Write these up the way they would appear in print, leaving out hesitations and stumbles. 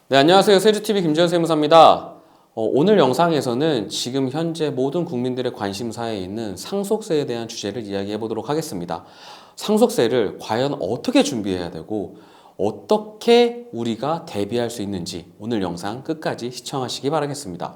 네, 안녕하세요. 세주TV 김지현 세무사입니다. 오늘 영상에서는 지금 현재 모든 국민들의 관심사에 있는 상속세에 대한 주제를 이야기해 보도록 하겠습니다. 상속세를 과연 어떻게 준비해야 되고 어떻게 우리가 대비할 수 있는지 오늘 영상 끝까지 시청하시기 바라겠습니다.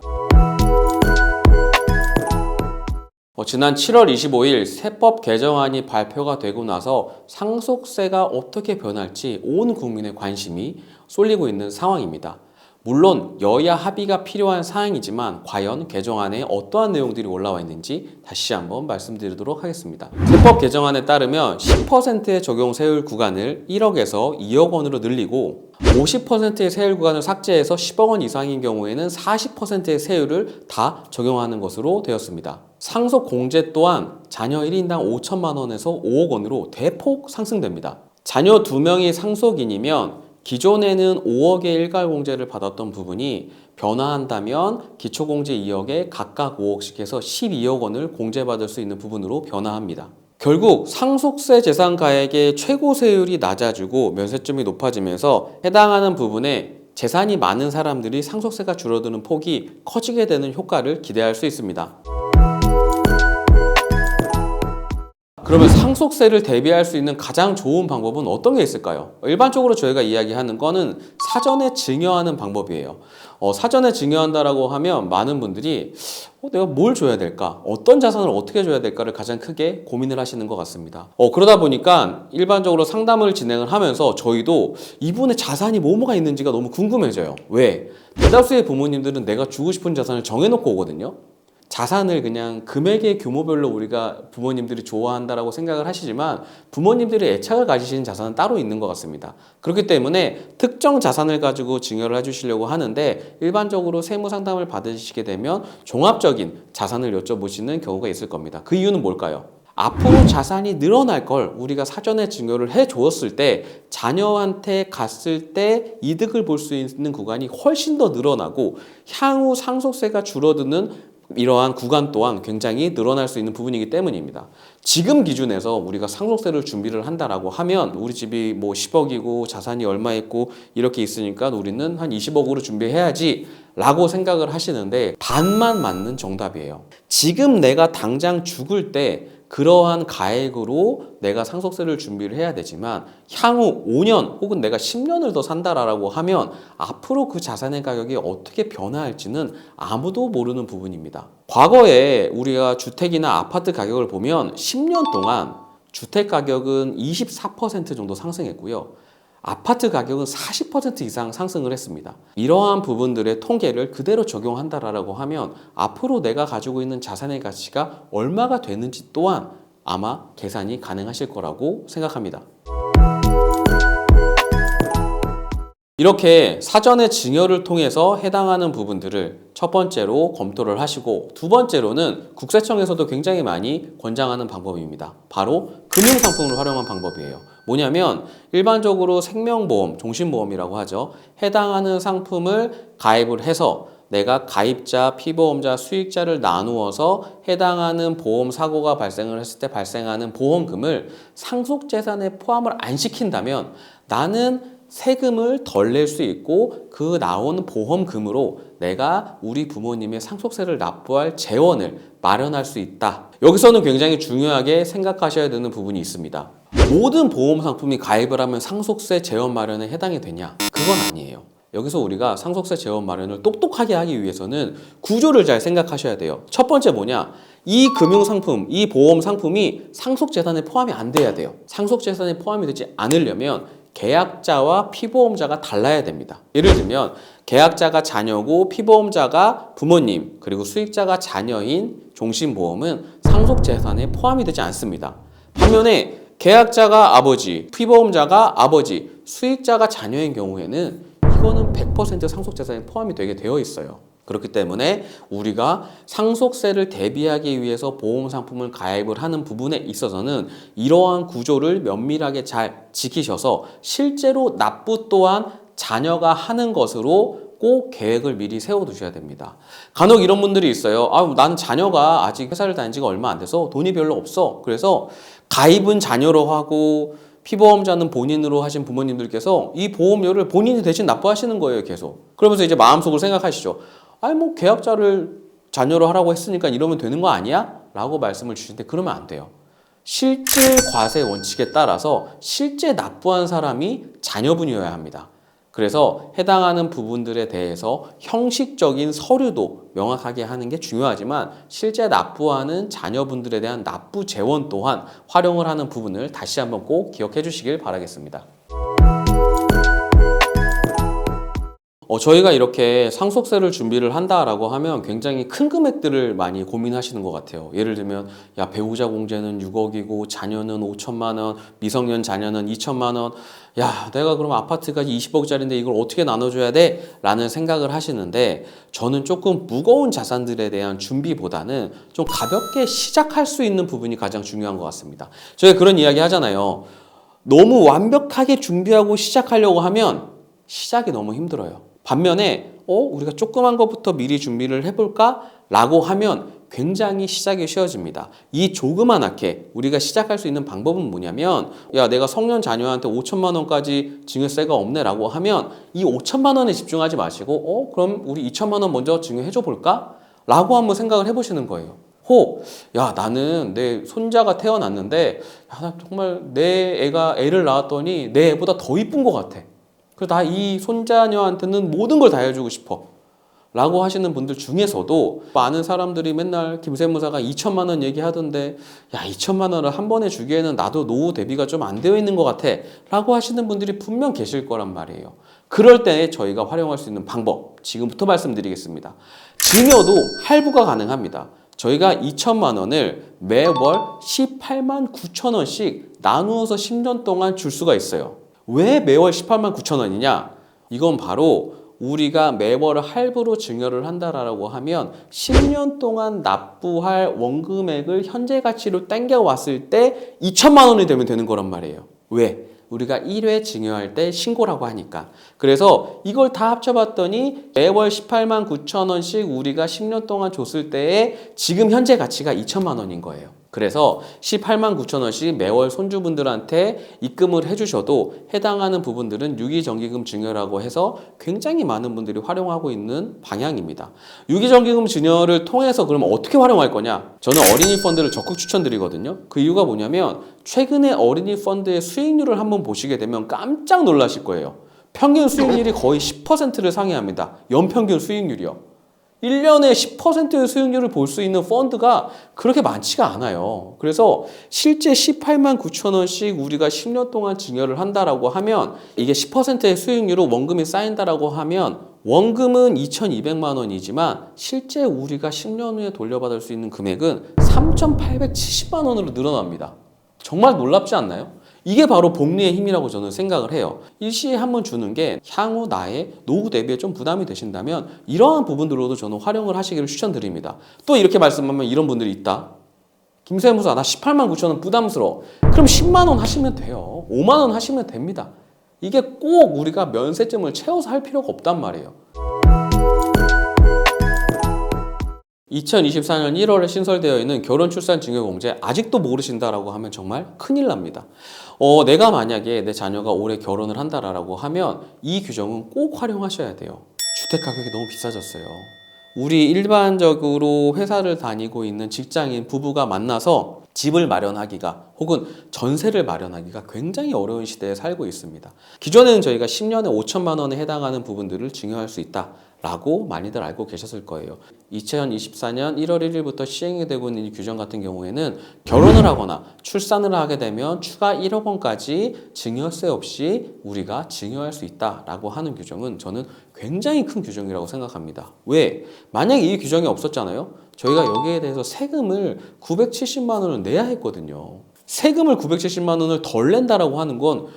지난 7월 25일 세법 개정안이 발표가 되고 나서 상속세가 어떻게 변할지 온 국민의 관심이 쏠리고 있는 상황입니다. 물론 여야 합의가 필요한 사항이지만 과연 개정안에 어떠한 내용들이 올라와 있는지 다시 한번 말씀드리도록 하겠습니다. 세법 개정안에 따르면 10%의 적용 세율 구간을 1억에서 2억 원으로 늘리고 50%의 세율 구간을 삭제해서 10억 원 이상인 경우에는 40%의 세율을 다 적용하는 것으로 되었습니다. 상속 공제 또한 자녀 1인당 5천만 원에서 5억 원으로 대폭 상승됩니다. 자녀 2명이 상속인이면 기존에는 5억의 일괄공제를 받았던 부분이 변화한다면 기초공제 2억에 각각 5억씩 해서 12억 원을 공제받을 수 있는 부분으로 변화합니다. 결국 상속세 재산가액의 최고 세율이 낮아지고 면세점이 높아지면서 해당하는 부분에 재산이 많은 사람들이 상속세가 줄어드는 폭이 커지게 되는 효과를 기대할 수 있습니다. 그러면 상속세를 대비할 수 있는 가장 좋은 방법은 어떤 게 있을까요? 일반적으로 저희가 이야기하는 거는 사전에 증여하는 방법이에요. 사전에 증여한다라고 하면 많은 분들이 내가 뭘 줘야 될까? 어떤 자산을 어떻게 줘야 될까를 가장 크게 고민을 하시는 것 같습니다. 그러다 보니까 일반적으로 상담을 진행을 하면서 저희도 이분의 자산이 뭐뭐가 있는지가 너무 궁금해져요. 왜? 대다수의 부모님들은 내가 주고 싶은 자산을 정해놓고 오거든요. 자산을 그냥 금액의 규모별로 우리가 부모님들이 좋아한다라고 생각을 하시지만 부모님들이 애착을 가지시는 자산은 따로 있는 것 같습니다. 그렇기 때문에 특정 자산을 가지고 증여를 해주시려고 하는데 일반적으로 세무 상담을 받으시게 되면 종합적인 자산을 여쭤보시는 경우가 있을 겁니다. 그 이유는 뭘까요? 앞으로 자산이 늘어날 걸 우리가 사전에 증여를 해 주었을 때 자녀한테 갔을 때 이득을 볼 수 있는 구간이 훨씬 더 늘어나고 향후 상속세가 줄어드는 이러한 구간 또한 굉장히 늘어날 수 있는 부분이기 때문입니다. 지금 기준에서 우리가 상속세를 준비를 한다라고 하면 우리 집이 뭐 10억이고 자산이 얼마 있고 이렇게 있으니까 우리는 한 20억으로 준비해야지 라고 생각을 하시는데 반만 맞는 정답이에요. 지금 내가 당장 죽을 때 그러한 가액으로 내가 상속세를 준비를 해야 되지만 향후 5년 혹은 내가 10년을 더 산다라고 하면 앞으로 그 자산의 가격이 어떻게 변화할지는 아무도 모르는 부분입니다. 과거에 우리가 주택이나 아파트 가격을 보면 10년 동안 주택 가격은 24% 정도 상승했고요. 아파트 가격은 40% 이상 상승을 했습니다. 이러한 부분들의 통계를 그대로 적용한다라고 하면 앞으로 내가 가지고 있는 자산의 가치가 얼마가 되는지 또한 아마 계산이 가능하실 거라고 생각합니다. 이렇게 사전에 증여를 통해서 해당하는 부분들을 첫 번째로 검토를 하시고 두 번째로는 국세청에서도 굉장히 많이 권장하는 방법입니다. 바로 금융상품을 활용한 방법이에요. 뭐냐면 일반적으로 생명보험, 종신보험이라고 하죠. 해당하는 상품을 가입을 해서 내가 가입자, 피보험자, 수익자를 나누어서 해당하는 보험 사고가 발생을 했을 때 발생하는 보험금을 상속재산에 포함을 안 시킨다면 나는 세금을 덜 낼 수 있고 그 나오는 보험금으로 내가 우리 부모님의 상속세를 납부할 재원을 마련할 수 있다. 여기서는 굉장히 중요하게 생각하셔야 되는 부분이 있습니다. 모든 보험 상품이 가입을 하면 상속세 재원 마련에 해당이 되냐? 그건 아니에요. 여기서 우리가 상속세 재원 마련을 똑똑하게 하기 위해서는 구조를 잘 생각하셔야 돼요. 첫 번째 뭐냐? 이 금융상품, 이 보험 상품이 상속재산에 포함이 안 돼야 돼요. 상속재산에 포함이 되지 않으려면 계약자와 피보험자가 달라야 됩니다. 예를 들면 계약자가 자녀고 피보험자가 부모님 그리고 수익자가 자녀인 종신보험은 상속재산에 포함이 되지 않습니다. 반면에 계약자가 아버지, 피보험자가 아버지, 수익자가 자녀인 경우에는 이거는 100% 상속재산에 포함이 되게 되어 있어요. 그렇기 때문에 우리가 상속세를 대비하기 위해서 보험 상품을 가입을 하는 부분에 있어서는 이러한 구조를 면밀하게 잘 지키셔서 실제로 납부 또한 자녀가 하는 것으로 꼭 계획을 미리 세워두셔야 됩니다. 간혹 이런 분들이 있어요. 난 자녀가 아직 회사를 다닌 지가 얼마 안 돼서 돈이 별로 없어. 그래서 가입은 자녀로 하고 피보험자는 본인으로 하신 부모님들께서 이 보험료를 본인이 대신 납부하시는 거예요, 계속. 그러면서 이제 마음속으로 생각하시죠. 아니, 뭐, 계약자를 자녀로 하라고 했으니까 이러면 되는 거 아니야? 라고 말씀을 주시는데 그러면 안 돼요. 실질 과세 원칙에 따라서 실제 납부한 사람이 자녀분이어야 합니다. 그래서 해당하는 부분들에 대해서 형식적인 서류도 명확하게 하는 게 중요하지만 실제 납부하는 자녀분들에 대한 납부 재원 또한 활용을 하는 부분을 다시 한번 꼭 기억해 주시길 바라겠습니다. 저희가 이렇게 상속세를 준비를 한다라고 하면 굉장히 큰 금액들을 많이 고민하시는 것 같아요. 예를 들면 야, 배우자 공제는 6억이고 자녀는 5천만 원, 미성년 자녀는 2천만 원. 야, 내가 그럼 아파트가 20억짜리인데 이걸 어떻게 나눠줘야 돼? 라는 생각을 하시는데 저는 조금 무거운 자산들에 대한 준비보다는 좀 가볍게 시작할 수 있는 부분이 가장 중요한 것 같습니다. 저희가 그런 이야기 하잖아요. 너무 완벽하게 준비하고 시작하려고 하면 시작이 너무 힘들어요. 반면에 우리가 조그만 것부터 미리 준비를 해볼까? 라고 하면 굉장히 시작이 쉬워집니다. 이 조그만하게 우리가 시작할 수 있는 방법은 뭐냐면 야, 내가 성년 자녀한테 5천만 원까지 증여세가 없네 라고 하면 이 5천만 원에 집중하지 마시고 그럼 우리 2천만 원 먼저 증여해줘 볼까? 라고 한번 생각을 해보시는 거예요. 야, 나는 내 손자가 태어났는데 야, 나 정말 내 애가 애를 낳았더니 내 애보다 더 이쁜 것 같아. 그래서 나 이 손자녀한테는 모든 걸 다 해주고 싶어 라고 하시는 분들 중에서도 많은 사람들이 맨날 김세무사가 2천만 원 얘기하던데 야, 2천만 원을 한 번에 주기에는 나도 노후 대비가 좀 안 되어 있는 것 같아 라고 하시는 분들이 분명 계실 거란 말이에요. 그럴 때 저희가 활용할 수 있는 방법 지금부터 말씀드리겠습니다. 증여도 할부가 가능합니다. 저희가 2천만 원을 매월 18만 9천 원씩 나누어서 10년 동안 줄 수가 있어요. 왜 매월 18만 9천 원이냐? 이건 바로 우리가 매월 할부로 증여를 한다라고 하면 10년 동안 납부할 원금액을 현재 가치로 땡겨왔을 때 2천만 원이 되는 거란 말이에요. 왜? 우리가 1회 증여할 때 신고라고 하니까. 그래서 이걸 다 합쳐봤더니 매월 18만 9천 원씩 우리가 10년 동안 줬을 때의 지금 현재 가치가 2천만 원인 거예요. 그래서 18만 9천 원씩 매월 손주분들한테 입금을 해주셔도 해당하는 부분들은 유기정기금 증여라고 해서 굉장히 많은 분들이 활용하고 있는 방향입니다. 유기정기금 증여를 통해서 그러면 어떻게 활용할 거냐? 저는 어린이 펀드를 적극 추천드리거든요. 그 이유가 뭐냐면 최근에 어린이 펀드의 수익률을 한번 보시게 되면 깜짝 놀라실 거예요. 평균 수익률이 거의 10%를 상회합니다. 연평균 수익률이요. 1년에 10%의 수익률을 볼 수 있는 펀드가 그렇게 많지가 않아요. 그래서 실제 18만 9천 원씩 우리가 10년 동안 증여를 한다라고 하면 이게 10%의 수익률로 원금이 쌓인다라고 하면 원금은 2,200만 원이지만 실제 우리가 10년 후에 돌려받을 수 있는 금액은 3,870만 원으로 늘어납니다. 정말 놀랍지 않나요? 이게 바로 복리의 힘이라고 저는 생각을 해요. 일시에 한번 주는 게 향후 나의 노후 대비에 좀 부담이 되신다면 이러한 부분들로도 저는 활용을 하시기를 추천드립니다. 또 이렇게 말씀하면 이런 분들이 있다. 김세무사 나 18만 9천 원 부담스러워. 그럼 10만 원 하시면 돼요. 5만 원 하시면 됩니다. 이게 꼭 우리가 면세점을 채워서 할 필요가 없단 말이에요. 2024년 1월에 신설되어 있는 결혼출산증여공제 아직도 모르신다라고 하면 정말 큰일 납니다. 내가 만약에 내 자녀가 올해 결혼을 한다라고 하면 이 규정은 꼭 활용하셔야 돼요. 주택 가격이 너무 비싸졌어요. 우리 일반적으로 회사를 다니고 있는 직장인 부부가 만나서 집을 마련하기가 혹은 전세를 마련하기가 굉장히 어려운 시대에 살고 있습니다. 기존에는 저희가 10년에 5천만 원에 해당하는 부분들을 증여할 수 있다라고 많이들 알고 계셨을 거예요. 2024년 1월 1일부터 시행이 되고 있는 이 규정 같은 경우에는 결혼을 하거나 출산을 하게 되면 추가 1억 원까지 증여세 없이 우리가 증여할 수 있다라고 하는 규정은 저는 굉장히 큰 규정이라고 생각합니다. 왜? 만약에 이 규정이 없었잖아요. 저희가 여기에 대해서 세금을 970만 원을 내야 했거든요. 세금을 970만 원을 덜 낸다라고 하는 건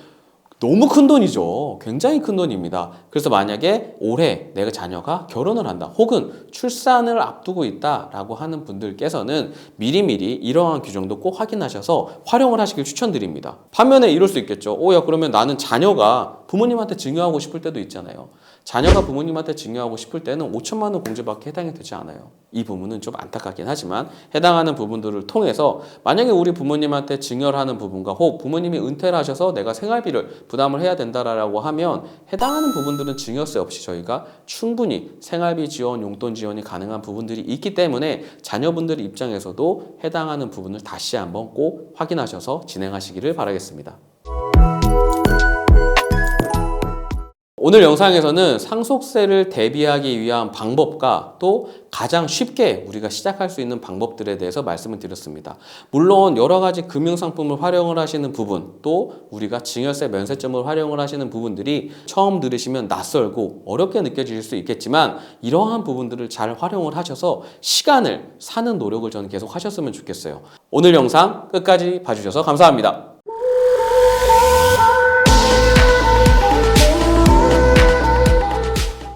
너무 큰 돈이죠. 굉장히 큰 돈입니다. 그래서 만약에 올해 내가 자녀가 결혼을 한다 혹은 출산을 앞두고 있다라고 하는 분들께서는 미리미리 이러한 규정도 꼭 확인하셔서 활용을 하시길 추천드립니다. 반면에 이럴 수 있겠죠. 야, 그러면 나는 자녀가 부모님한테 증여하고 싶을 때도 있잖아요. 자녀가 부모님한테 증여하고 싶을 때는 5천만 원 공제밖에 해당이 되지 않아요. 이 부분은 좀 안타깝긴 하지만 해당하는 부분들을 통해서 만약에 우리 부모님한테 증여를 하는 부분과 혹 부모님이 은퇴를 하셔서 내가 생활비를 부담을 해야 된다라고 하면 해당하는 부분들은 증여세 없이 저희가 충분히 생활비 지원, 용돈 지원이 가능한 부분들이 있기 때문에 자녀분들 입장에서도 해당하는 부분을 다시 한번 꼭 확인하셔서 진행하시기를 바라겠습니다. 오늘 영상에서는 상속세를 대비하기 위한 방법과 또 가장 쉽게 우리가 시작할 수 있는 방법들에 대해서 말씀을 드렸습니다. 물론 여러 가지 금융상품을 활용을 하시는 부분, 또 우리가 증여세 면세점을 활용을 하시는 부분들이 처음 들으시면 낯설고 어렵게 느껴질 수 있겠지만 이러한 부분들을 잘 활용을 하셔서 시간을 사는 노력을 저는 계속 하셨으면 좋겠어요. 오늘 영상 끝까지 봐주셔서 감사합니다.